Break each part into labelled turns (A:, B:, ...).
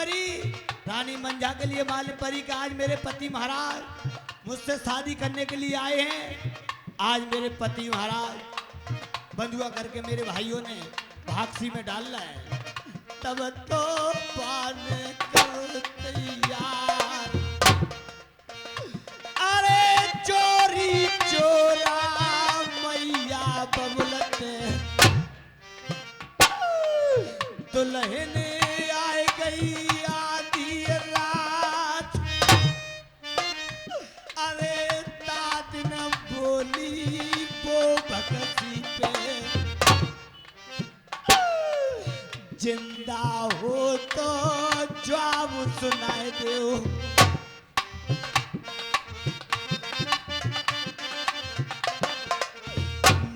A: परी, रानी मंझा के लिए मालिम परी का आज मेरे पति महाराज मुझसे शादी करने के लिए आए हैं। आज मेरे पति महाराज बंधुआ करके मेरे भाइयों ने भागसी में डालना है, तब तो पाने कर तैयार। अरे चोरी चोरा मैया बबुलत दुल्हन आए गई आधी रात। अरे तात न बोली वो भगसी पे, जिंदा हो तो जवाब सुनाए दो।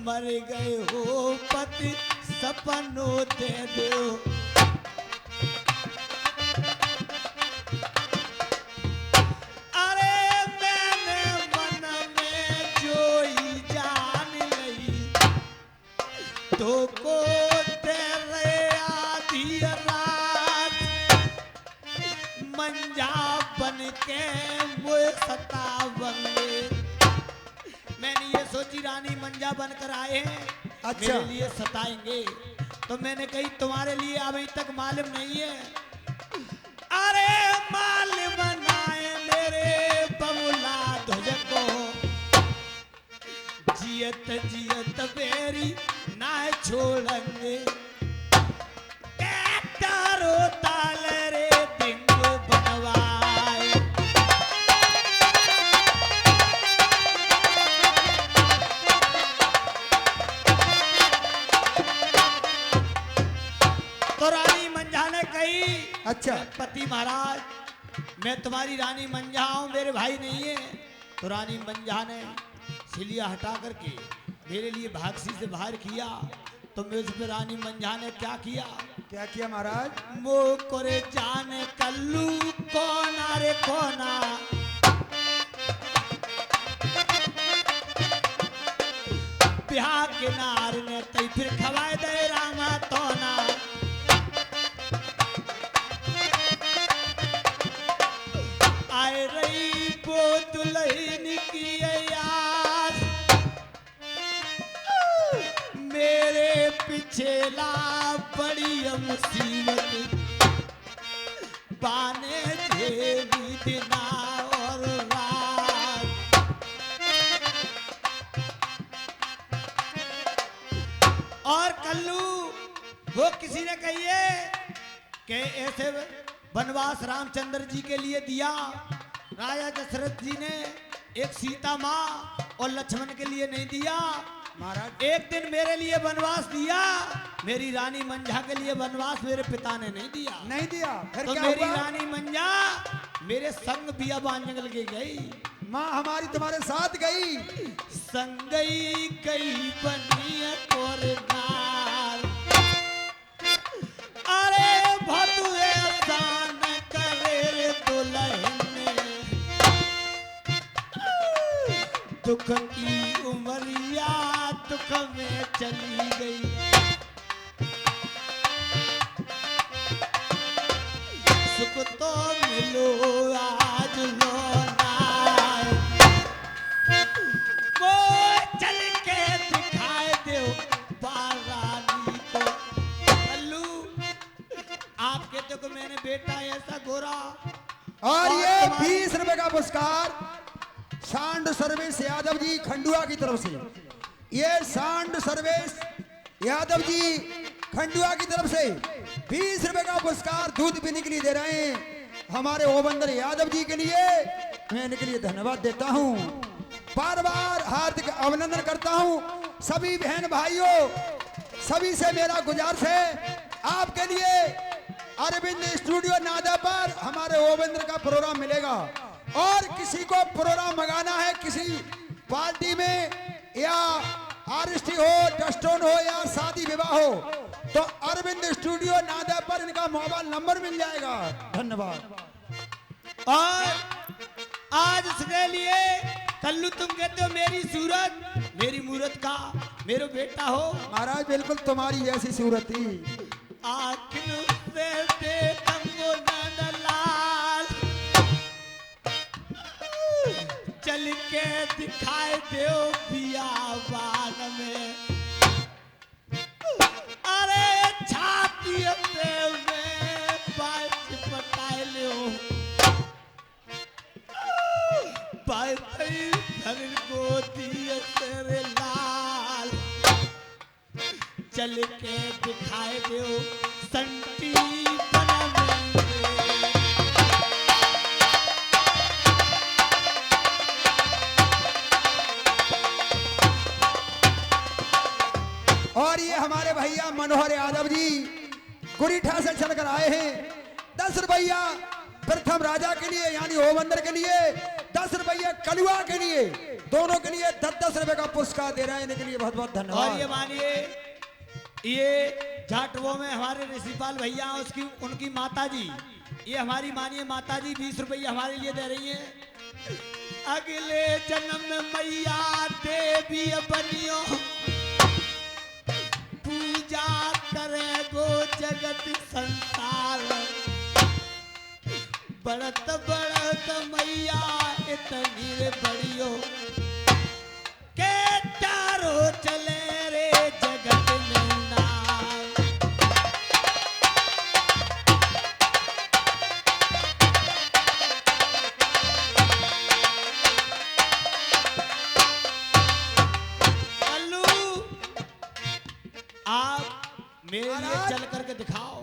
A: मर गए हो पति सपनों दे दो। अरे मैंने मन में जो ही जान ली, तो को तेरे आधी रात मंझा बन के मुझे सतावेंगे। मैंने ये सोची रानी मंझा बनकर आए हैं,
B: अच्छा।
A: मेरे लिए सताएंगे, तो मैंने कही तुम्हारे लिए अभी तक मालूम नहीं है। अरे मालूम बनाए मेरे बबुला ध्वज को, जियत जियत बेरी ना छोड़ेंगे। तारो ताल रे दिंग बनवाए। तो रानी मंझा ने कही,
B: अच्छा।
A: पति महाराज मैं तुम्हारी रानी मंझा हूं, मेरे भाई नहीं है। तो रानी मंझा ने सिलिया हटा करके मेरे लिए भागसी से बाहर किया। तो मुझ पे रानी मंझा ने क्या किया?
B: क्या किया महाराज?
A: मो करे जाने कल्लू कोना रे कोना, ब्याह के नार ने तई फिर खवाए दे रामा तोना। आए रही वो दुल्हन की यार, मेरे पीछे ला बड़ी मुसीबत, बाने झेली दिना और रात। और कल्लू वो किसी ने कहिए कि ऐसे वनवास रामचंद्र जी के लिए दिया, राजा दशरथ जी ने एक सीता माँ और लक्ष्मण के लिए नहीं दिया।
B: महाराज
A: एक दिन मेरे लिए वनवास दिया, मेरी रानी मंझा के लिए वनवास मेरे पिता ने नहीं दिया।
B: नहीं दिया, फिर
A: तो
B: क्या
A: मेरी
B: हुआ?
A: रानी मंझा मेरे संग बियाबान जंगल के गई।
B: माँ हमारी तुम्हारे साथ गई।
A: संग गई बनिया और नार। अरे भदुए दान करे दुल्हन, दुख की उमरिया दुख में चली गई। सुख तो मिलो आज लो नाय, वो चल के दिखाए दो बारानी को। कल्लू आप कहते हो कि मैंने बेटा ऐसा गोरा,
B: और ये
A: तुम्हारी-
B: 20 रुपए का पुरस्कार सांड सर्विस यादव जी खंडुआ की तरफ से। ये सांड सर्विस यादव जी खंडुआ की तरफ से 20 रुपए का पुरस्कार दूध पीने के लिए दे रहे हैं हमारे ओबंदर यादव जी के लिए। मैं इनके लिए धन्यवाद देता हूं, बार बार हार्दिक अभिनंदन करता हूं। सभी बहन भाइयों, सभी से मेरा गुजारिश है, आपके लिए अरविंद स्टूडियो नादा पर हमारे ओबंदर का प्रोग्राम मिलेगा। और किसी को प्रोग्राम मंगाना है किसी पार्टी में, या आरएसटी हो, डस्टोन हो, या शादी विवाह हो, तो अरविंद स्टूडियो नादा पर इनका मोबाइल नंबर मिल जाएगा। धन्यवाद।
A: और आज इसके लिए कल्लू तुम कहते हो मेरी सूरत मेरी मूरत का मेरा बेटा हो।
B: महाराज बिल्कुल तुम्हारी जैसी सूरत थी।
A: आखिर से दे तंगो नाना चल के दिखाए दो बियाबान में, अरे छाती में बात पटाए लो धन को दिए तेरे लाल, चल के दिखाए दो संटी बन में।
B: और ये हमारे भैया मनोहर यादव जी गुरीठा से चलकर आए हैं 10 रुपया प्रथम राजा के लिए यानी ओमंदर के लिए, 10 रुपये कलुआ के लिए, दोनों के लिए 10-10 रुपए का पुरस्कार दे रहे हैं। इनके लिए बहुत बहुत धन्यवाद।
A: और ये मानिए ये जाटवों में हमारे ऋषिपाल भैया उसकी उनकी माता जी, ये हमारी मानिए माता जी 20 रुपये हमारे लिए दे रही हैं। अगले जन्म में मैया देवी बनियो, पूजा करे गो जगत संसार, बढ़त बढ़त मैया इतनी रे बड़ियो के चारो चले रे जगत में नाम। कल्लू आप मेरे लिए चल करके दिखाओ।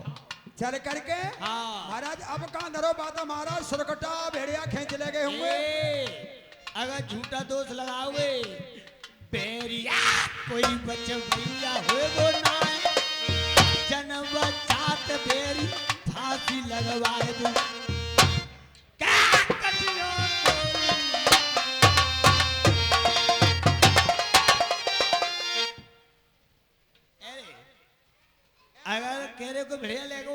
B: चल करके
A: हाँ
B: महाराज अब कहाँ नरो बात महाराज सुरकटा भेड़िया खींच ले गए होंगे।
A: अगर झूठा दोष लगाओगे बेरिया कोई बच्चा भैया हो ना जन्म चात बेरी फांसी लगवाए दो क्या कटियो अगर केरे को भेड़िया ले गो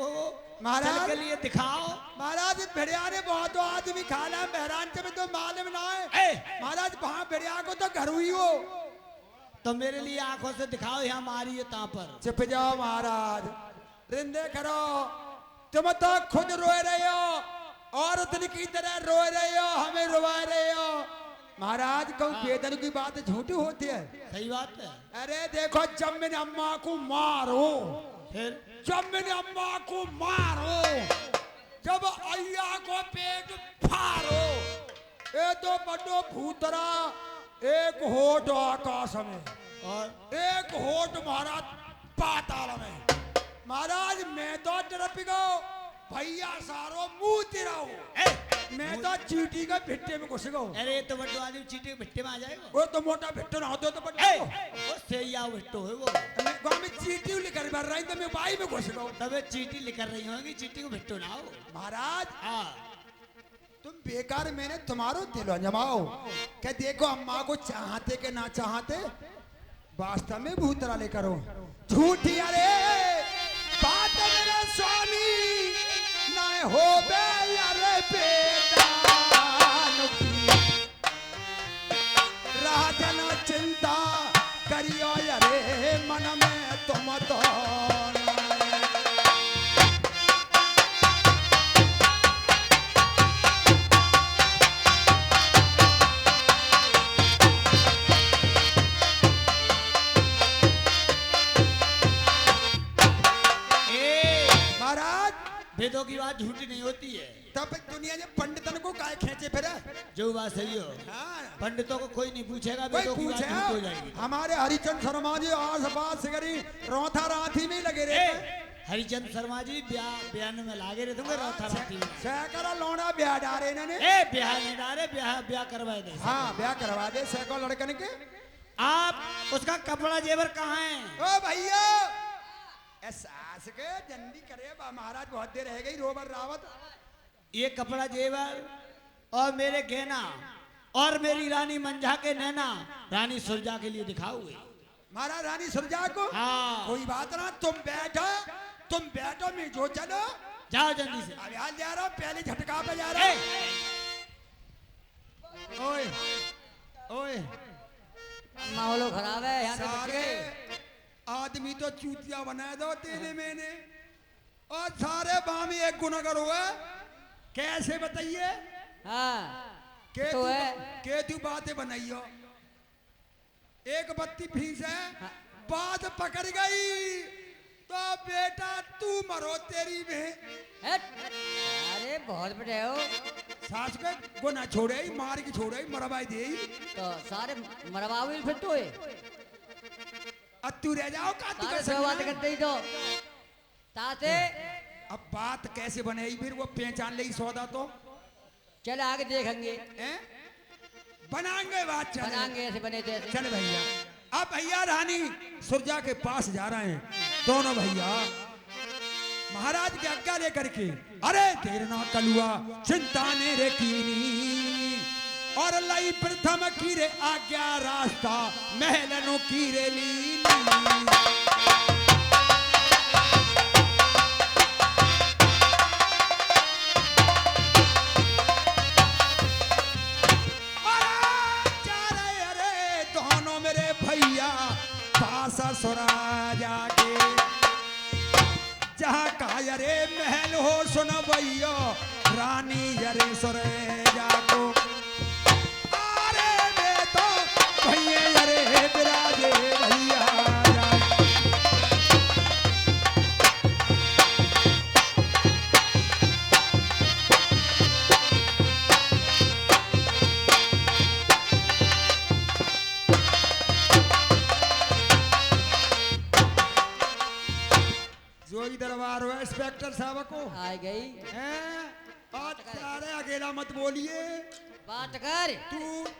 B: महाराज
A: के लिए दिखाओ।
B: महाराज भेड़िया ने बहुत आदमी खाना महरान में तो मालूम ना है महाराज, वहां भेड़िया को तो घर हुई हो
A: तो मेरे लिए आंखों से दिखाओ यहाँ मारी है ता पर।
B: चुप जाओ महाराज, रिंदे करो, तुम तो खुद रोए रहे हो, औरत की तरह रोए रहे हो, हमें रोवा रहे हो महाराज। कौन बेदन की बात झूठी होती है?
A: सही बात है।
B: अरे देखो जब मैंने अम्मा को मारो,
A: फिर
B: जब मैंने अम्मा को मारो, जब अय्या को पेट फाड़ो, ये तो बड़ो भूतरा, एक होठ आकाश में और एक होठ महाराज पाताल में। महाराज मैं तो तरफ गो भैया सारो मुंह तेरा हो, मैं तो चीटी का भिट्टे में घुस गो।
A: अरे तो बड़ो आदमी चीटी के भिट्टे में आ जाएगा।
B: वो तो मोटा भिट्टो ना होते तो बड़ा
A: वो सैया भिट्टो है वो।
B: गांव में चीटी लेकर भर रही तो मैं बाई में घुस गो।
A: तबे चीटी लेकर रही होगी, चीटी को भिट्टो ना हो
B: महाराज।
A: हाँ
B: तुम बेकार मैंने तुम्हारो दिल जमाओ क्या देखो अम्मा को चाहते के ना चाहते वास्तव में भूतरा लेकर हो झूठी। अरे बात मेरे स्वामी ना हो बे अरे बेटा राजन चिंता करियो अरे मन में तुम तो
A: वेदों की बात झूठी नहीं होती है।
B: तब दुनिया में पंडितन को काय खेचे फिर
A: जो बात सही हो।
B: हाँ।
A: पंडितों को कोई नहीं पूछेगा,
B: कोई
A: वेदों की बात
B: पूछे
A: झूठ हो जाएगी।
B: हमारे हरिचंद शर्मा जी आस पास सिगरी रोथा राथी में लगे रहे।
A: हरिचंद शर्मा जी ब्याह में लागे रहे थे रोथा राथी में।
B: सैकड़ा लौड़ा ब्याह डारे इन्होंने।
A: ब्याह नहीं डारे, ब्याह करवा दे।
B: हाँ ब्याह करवा दे सैकड़ों लड़कन के।
A: आप उसका कपड़ा जेवर कहाँ है?
B: ओ भैया सास के जल्दी करे महाराज बहुत देर रह गई रोबर रावत।
A: ये कपड़ा जेवर और मेरे गहना और मेरी रानी मंझा के नैना रानी सुरजा के लिए दिखाओगे।
B: महाराज रानी सुरजा को?
A: हाँ।
B: कोई बात ना, तुम बैठो मैं जो चलो।
A: जाओ जल्दी से।
B: अब यार जा रहा हूँ, पहले झटका पे जा रहा हूँ। ओए ओए
C: माहौल खराब है यहाँ
B: सारे आदमी तो चूतिया बना दो तेरे मैंने, और सारे बामी एक गुनाहगार हुआ। कैसे बताइए?
C: हाँ तो है।
B: के तू बातें बनाइयो एक बत्ती फीस है बात पकड़ गई तो बेटा तू मरो तेरी में
C: अरे बहुत बड़े हो।
B: सास के गुना छोड़े मार की छोड़े मरवाई दे
C: तो सारे मरवाओ फिर तो है।
B: अब तू रह जाओ का तू
C: सारे
B: कैसे
C: सब बात करते ही तो ताते।
B: अब बात कैसे बनेगी फिर वो पहचान लेगी सौदा तो
C: चल आगे देखेंगे।
B: हैं? बनाएंगे बात चल
C: बनाएंगे ऐसे बने थे ऐसे।
B: चल भैया अब भैया रानी सुरजा के पास जा रहे हैं दोनों भैया महाराज की आज्ञा लेकर के। अरे देर ना कलुआ चिंता ने रे कीनी और लई प्रथम की रे आज्ञा रास्ता महलनो की रे लीनी। सुराजा के जहाँ कायरे महल हो सुन भैया रानी जरे सुरेजा को। अरे मैं तो भैया जरे बिराजे भैया जोगी दरबार हुआ इंस्पेक्टर साहब को
C: आ गई
B: हैं? आज सारे अकेला मत बोलिए
C: बात कर।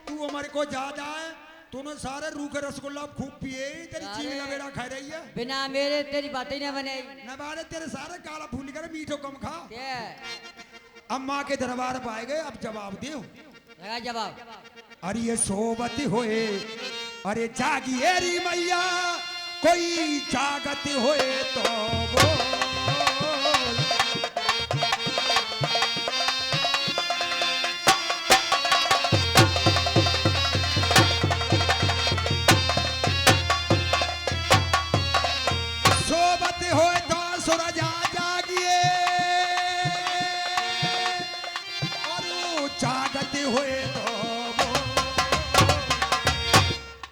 B: तू हमारे को ज्यादा है तूने सारे रूखे रसगुल्ला खूब पिए तेरी
C: सारे-
B: चीनी लगेड़ा खा रही है
C: बिना मेरे तेरी बातें ना बने।
B: न बारे तेरे सारे काला फूल कर मीठो कम खा।
C: क्या
B: अम्मा के दरबार पाए गए अब जवाब दे
C: लगा जवाब।
B: अरे ये सोबत होए अरे जागी एरी मैया कोई जागत होए तो बोल। सोबत होए तो सुरजा जागिए और जागत होए तो बोल।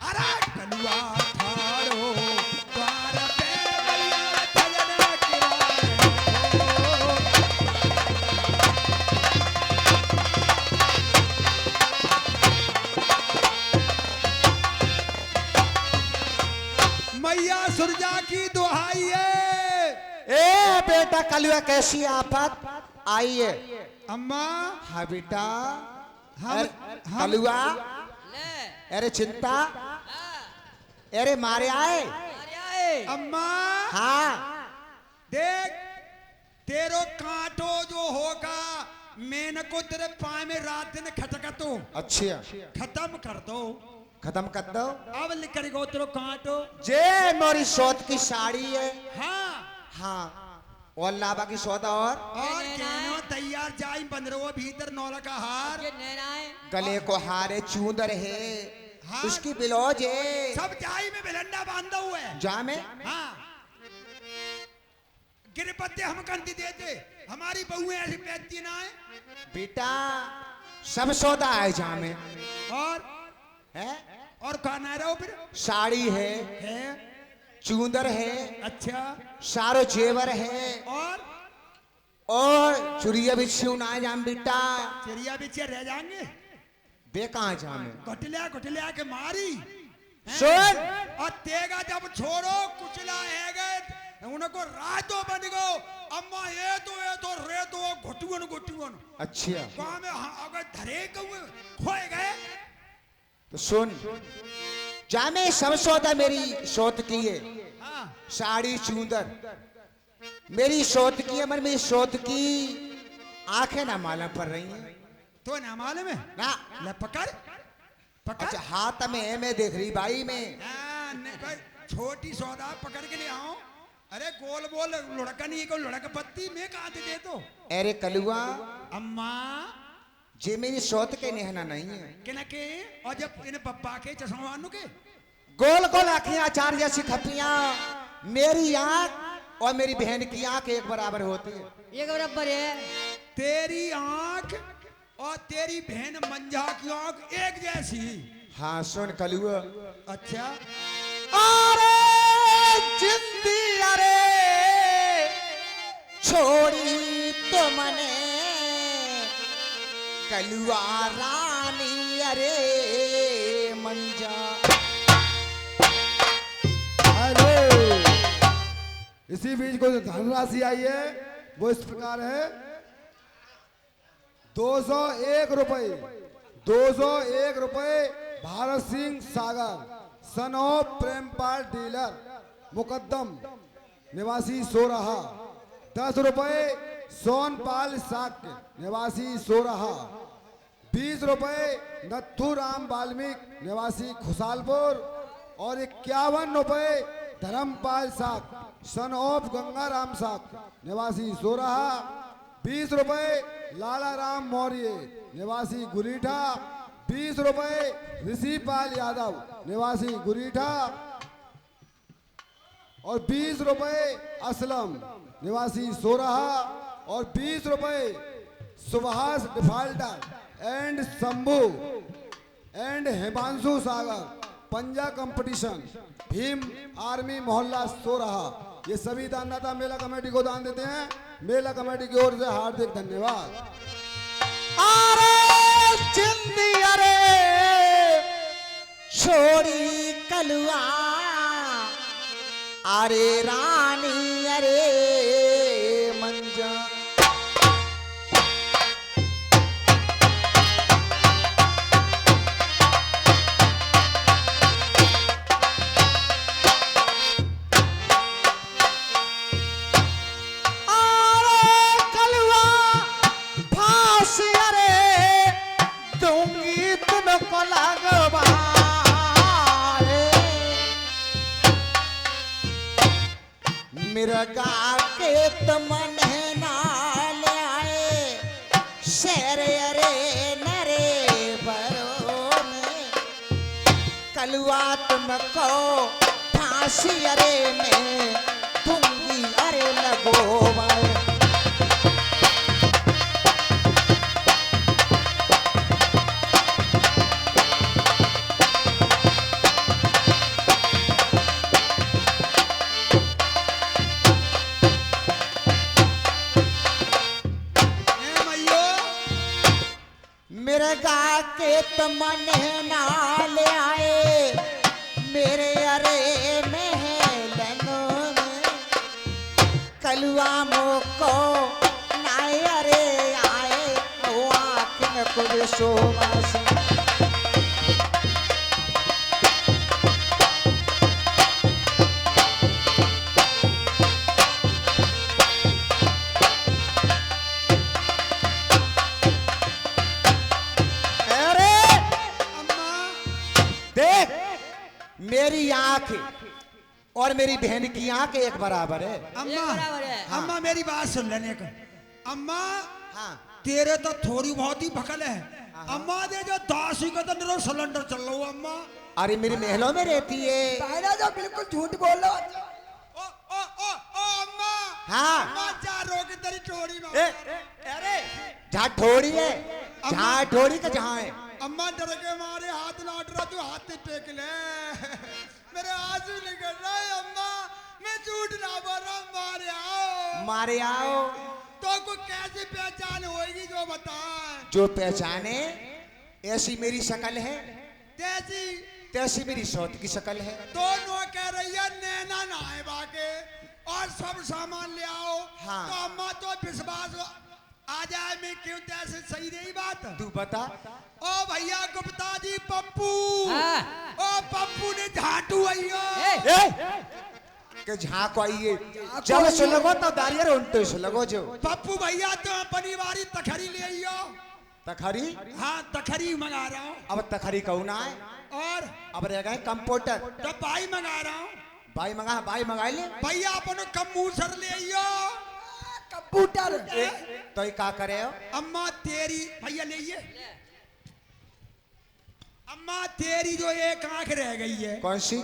B: अरे कलुआ ठाड़ो द्वार पे मैया भजन किराए। मैया सुरजा की दुहाई है।
D: ए बेटा कलुआ कैसी आफत आई है।
B: अम्मा
D: हाँ बेटा
B: हम
D: कलुआ
C: ले
D: अरे चिंता
C: हाँ,
D: अरे मारे आए।
C: अरे आए।
B: अम्मा
D: हाँ
B: देख तेरो कांटो जो होगा मैंने को तेरे पाए में रात दिन खटकतो
D: अच्छा
B: खत्म कर दो।
D: खत्म कर दो।
B: अब लिख कर गो तेरो कांटो।
D: जे मेरी सौत की साड़ी है।
B: हाँ
D: हाँ और लाभा की सौदा और
B: कहनो तैयार जाई बंदरो भीतर नौला का हार
C: ये नैना है।
D: गले को हारे चूंदर है
B: हाँ।
D: उसकी बिलौज है
B: सब जाई में बिलंडा बांधा हुआ है।
D: जा में
B: हाँ गिरपत्ते हम कंती देते हमारी बहुएं ऐसी पैदती ना है।
D: बेटा सब सौदा है जा में
B: और
D: है
B: और कहना रहो फिर
D: साड़ी है चूंदर है
B: अच्छा
D: सारो जेवर है और चुरिया भी छूना जाम बेटा
B: चिड़िया बिचे रह जाएंगे
D: बे कहाँ जामे
B: घुटलिया के मारी
D: सुन
B: और तेगा जब छोड़ो कुचला है गए उनको रातो बन गो अम्मा ये तो रे तो घुटुअन
D: अच्छा
B: वहां में अगर धरे खोए गए
D: तो सुन जामे सब सौदा मेरी सौत की है
B: हाँ
D: साड़ी चूंदर मेरी सौत की है मेरी सौत की आंखें ना मालूम पड़ रही हैं
B: तो ना मालूम है
D: ना
B: ले पकड़
D: अच्छा हाथ में है मैं देख रही बाई में
B: कोई छोटी सौदा पकड़ के ले आओ। अरे गोल बोल लुढ़का नहीं को लुढ़क पत्ती में कहा दे तो
D: अरे कलुआ
B: अम्मा
D: जे मेरी सौत के नेहना नहीं है
B: के के और जब इन पप्पा के चश्मावानू के
D: गोल गोल आंखें आचार जैसी खपियां मेरी आंख और मेरी बहन की आंख एक बराबर होती है
C: ये बराबर है।
B: तेरी आंख और तेरी बहन मंजा की आंख एक जैसी।
D: हाँ सुन कलुआ।
B: अच्छा।
D: अरे जिंदी अरे छोड़ी तो मने कलुआ रानी अरे मंजा।
E: हेलो, इसी बीच को जो धनराशि आई है वो इस प्रकार है 201 रुपए 201 रुपए Bharat Singh Sagar son of Prempal dealer मुकद्दम निवासी सोरहा। 10 रुपए सोनपाल साक्य निवासी सोरहा। 20 रुपए नथु राम वाल्मीकि निवासी खुशालपुर और 51 रुपए धर्मपाल साक सन ऑफ गंगाराम साक निवासी सोरहा। 20 रुपए लाला राम मौर्य निवासी गुरीठा। 20 रुपए ऋषिपाल यादव निवासी गुरीठा और 20 रुपए असलम निवासी सोरहा और 20 रुपए Subhash defaulter and Shambhu and Himanshu Sagar पंजा कंपटीशन भीम आर्मी मोहल्ला सोरहा। ये सभी दानदाता मेला कमेटी को दान देते हैं। मेला कमेटी की ओर से हार्दिक धन्यवाद।
D: अरे जिंदी अरे छोड़ी कलुआ अरे रानी अरे मंजा। मिर्गा के तमन नाल आए शेर अरे नरे बरो में कलुआ तुमको फांसी अरे में दूंगी अरे लगो भाई। मिर्गा के तमन नाल आए मेरे अरे महलों में कलुआ मोको नाय अरे आए वो आँख में कुछ शोभा से। मेरी आंख और मेरी बहन की आंख एक बराबर है।
B: अम्मा
C: बराबर है।
B: अम्मा मेरी बात सुन लेने का। अम्मा
D: हाँ
B: तेरे तो थोड़ी बहुत ही भकल है। अम्मा दे जो 10 का तो निरो सिलेंडर चल रहा हूँ अम्मा।
D: अरे मेरी महलों में रहती है।
C: जो बिल्कुल झूठ बोल रहा
B: ओ ओ ओ ओ अम्मा।
D: हाँ
B: अम्मा जा रोक तेरी ठोड़ी में।
D: अरे जहाँ ठोड़ी है जहाँ ठोड़ी का जहाँ है।
B: अम्मा डर के मारे हाथ लाट रहा तू हाथ टेक ले। मेरे आंसू निकल रहे अम्मा। मैं झूठ ना बोल रहा हूँ।
D: मारे आओ
B: तो को कैसी पहचान होगी जो बता।
D: जो पहचाने ऐसी मेरी शक्ल है
B: तेजी
D: तैसी मेरी सौत की शक्ल है।
B: दोनों कह रही है नैना नहाए बाके और सब सामान ले आओ।
D: हाँ।
B: तो अम्मा तो विश्वास आ जाए मैं क्यों तैसे सही रही बात।
D: तू बता।
B: ओ भैया गुप्ता जी पप्पू।
C: हाँ।
B: ओ पप्पू ने झाटू आइयो।
D: के झाको आइए जब से लगो तो दारियर उनते से लगो जो।
B: पप्पू भैया तो अपनी बारी तखरी ले आइयो।
D: तखरी।
B: हाँ तखरी मंगा रहा हूँ।
D: अब तखरी कौन आए
B: और
D: अब रह गए कंप्यूटर।
B: तो भाई मंगा रहा हूँ।
D: भाई मंगा ले
B: भैया अपन कम्पूटर ले आइयो।
C: कंप्यूटर
D: तो ये का करे हो।
B: अम्मा तेरी भैया ले आइए। अम्मा तेरी जो एक आंख रह गई है।
D: कौन सी।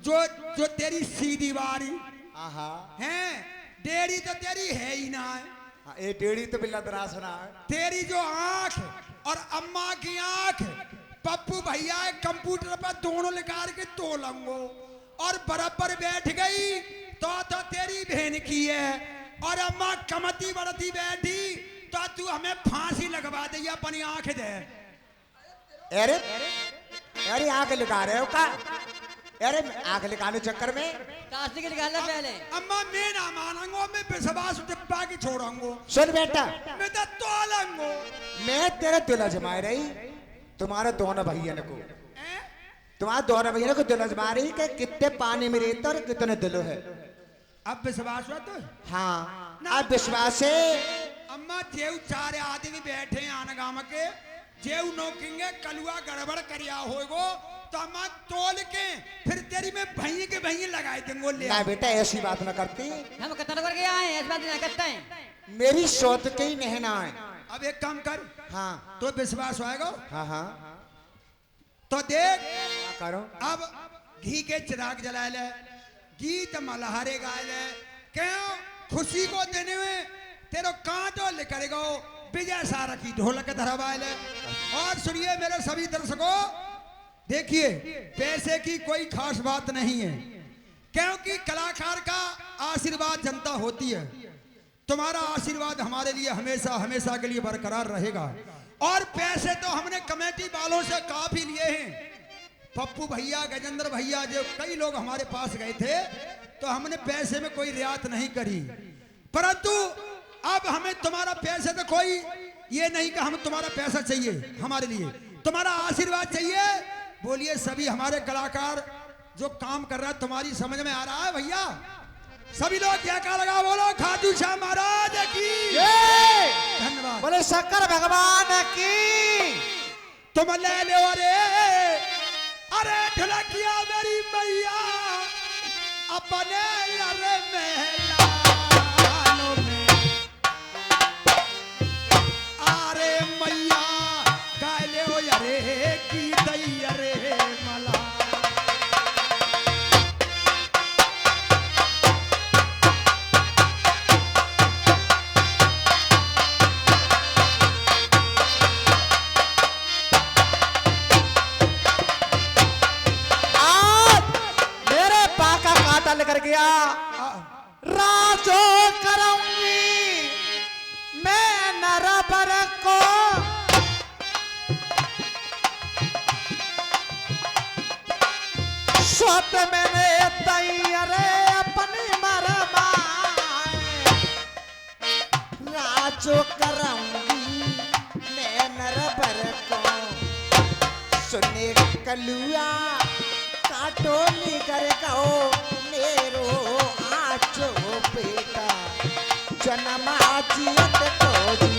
B: जो जो तेरी सीधी बारी
D: आहा
B: है। डेढ़ी तो तेरी है ही ना है।
D: ये टेढ़ी तो बिल्ला दरा सुना है।
B: तेरी जो आंख और अम्मा की आंख पप्पू भैया कंप्यूटर पर दोनों निकाल के तोलंगो और बराबर बैठ गई तो तेरी बहन की है और अम्मा कमती बढ़ती बैठी तो तू हमें फांसी लगवा दे अपनी आंख दे।
D: अरे अरे आंख लगा रहे हो का? अरे आंख लगाने चक्कर में
C: प्लास्टिक निकालना पहले।
B: अम्मा मैं ना मानूंगा, मैं विश्वास डिब्बा की छोड़ूंगा।
D: सुन बेटा,
B: मैं तो तोलूंगा।
D: मैं तेरे दिल अजमा रही तुम्हारे दोनों भैया को, तुम्हारे दोनों भैया को दिल अजमा रही कि कितने पानी में रहते और कितने दिलो है।
B: अब विश्वास हुआ तो?
D: हाँ अब विश्वास है।
B: अम्मा जेऊ चार आदमी बैठे हैं आनगाम के, जेऊ नोकेंगे कलुआ गड़बड़ करिया होगो तो अम्मा तोल के फिर तेरी में भैया के भैया लगाए देंगे ले।
D: ना बेटा ऐसी बात ना करती,
C: हम कतल करके आए हैं, इस बात नहीं करते हैं।
D: मेरी सोच के ही नहना है।
B: अब एक काम कर,
D: हाँ
B: तो विश्वास होएगा
D: हाँ हाँ
B: तो देख
D: करो।
B: अब घी के चिराग जला ले, गीत मल्हारे गाए ले, क्यों खुशी को देने में तेरो कांटो लेकर गो विजय सारा की ढोलक धरवाए ले। और सुनिए मेरे सभी दर्शकों, देखिए पैसे की कोई खास बात नहीं है, क्योंकि कलाकार का आशीर्वाद जनता होती है। तुम्हारा आशीर्वाद हमारे लिए हमेशा हमेशा के लिए बरकरार रहेगा। और पैसे तो हमने कमेटी वालों से काफी लिए हैं। पप्पू भैया, गजेंद्र भैया, जो कई लोग हमारे पास गए थे तो हमने पैसे में कोई रियायत नहीं करी, परंतु अब हमें तुम्हारा पैसे तो कोई ये नहीं कि हम तुम्हारा पैसा चाहिए, हमारे लिए तुम्हारा आशीर्वाद चाहिए। बोलिए सभी हमारे कलाकार जो काम कर रहा है तुम्हारी समझ में आ रहा है भैया? सभी लोग क्या का लगा बोलो खाटू श्याम महाराज की धन्यवाद।
D: बोले शंकर भगवान की।
B: तुम ले लो अरे अरे ढलकिया मेरी मैया अपने अरे महलानों में, अरे मैया काले हो अरे की दई अरे मला।
D: कर गया राजो करूंगी मैं नरबर को, सोत मैंने तैयार अपनी मरमाए, राजो करूंगी मैं नरबर को, सुने कलुआ काटो निकर कहो मेरो आचो बेटा जन्म आजियत को जी।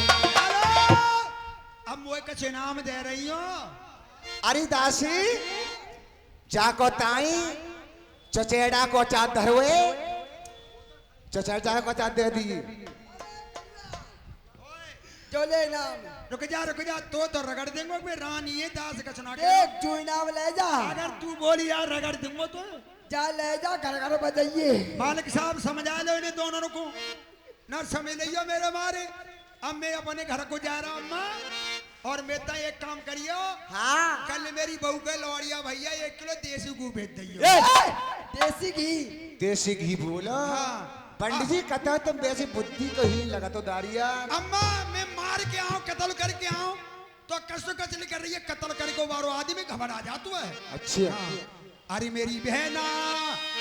B: अब वो कछ इनाम दे रही हो।
D: अरे दासी जाको ताई चचेड़ा को चाँद धरवे, चचेड़ा को चाँद दे दी।
C: चले नाम
B: रुक जा तो रगड़ देंगे मैं रानी है दास कचना के।
C: देख तू इनाम ले जा,
B: अगर तू बोली यार रगड़ दूंगा तो
C: जा ले जा, घर घर बजाइए।
B: मालिक साहब समझा लो इन्हें दोनों को, ना समझ लियो मेरे मारे। अब मैं अपने घर को जा रहा हूँ अम्मा, और मैं तो एक काम करियो,
D: हाँ
B: कल मेरी बहू के लौड़िया भैया 1 किलो देसी घी भेज दियो।
C: देसी घी,
D: देसी घी बोलो।
B: हाँ।
D: पंडित जी कहता है तुम वैसी बुद्धि को ही लगा तो दारिया।
B: अम्मा मैं मार के आऊं कत्ल करके आऊं तो कसो कचली कर रही है, कत्ल करके बारो आदमी घबरा जाता है।
D: अच्छा
B: अरे मेरी बहना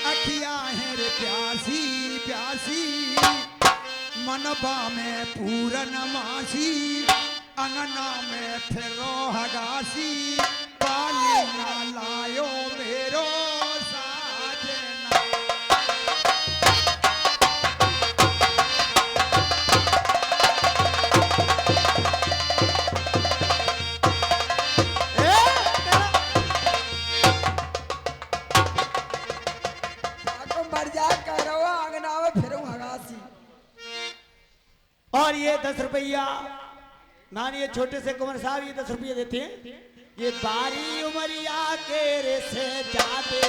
B: अखिया है रे प्यासी प्यासी, मनबा में पूरन मासी, अंगना में फिरो हगासी, पानी ना लायो मेरो साजना।
C: मर जा कह रहा आंगना में फिर हगासी।
A: और ये 10 रुपया मानिए छोटे से कुंवर साहब ये 10 रुपये देते हैं। ये बारी उमरिया के रे से जाते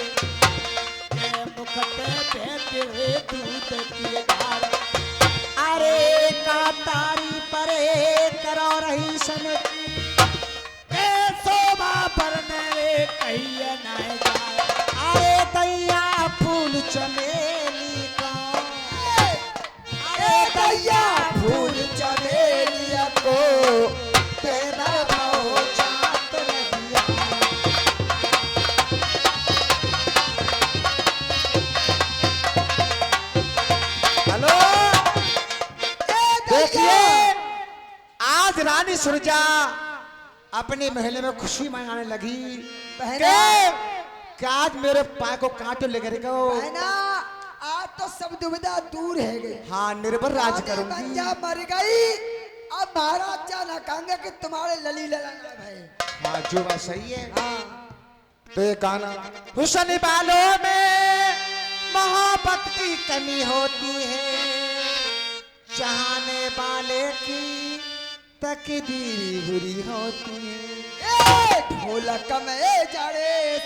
A: ये मुखते पे तेरे दूध की धार।
D: अरे का तारी परे करो रही सन
A: कहिए नहीं जाए।
D: अरे दैया फूल चमेली का,
C: अरे दैया फूल चमेलिया को
D: तेरा भाव चाट लगिया। हेलो, देखिए आज रानी सुरजा अपने महल में खुशी मनाने लगी।
C: बहना।
D: कि आज मेरे पाय को कांटो लेकर गो।
C: बहना आज तो सब दुविधा दूर है गई।
D: हाँ निर्भर राज
C: रानी
D: करूंगी।
C: मंजा मर गई, अब महाराज जाना कहेंगे कि तुम्हारे लली ललंगा भाई।
D: हाँ जो बात सही है।
C: हाँ
D: तो ये गाना हुस्न वालों में मोहब्बत की कमी होती है, चाहने वाले की तकदीर बुरी होती है।
C: ढोलक में जड़े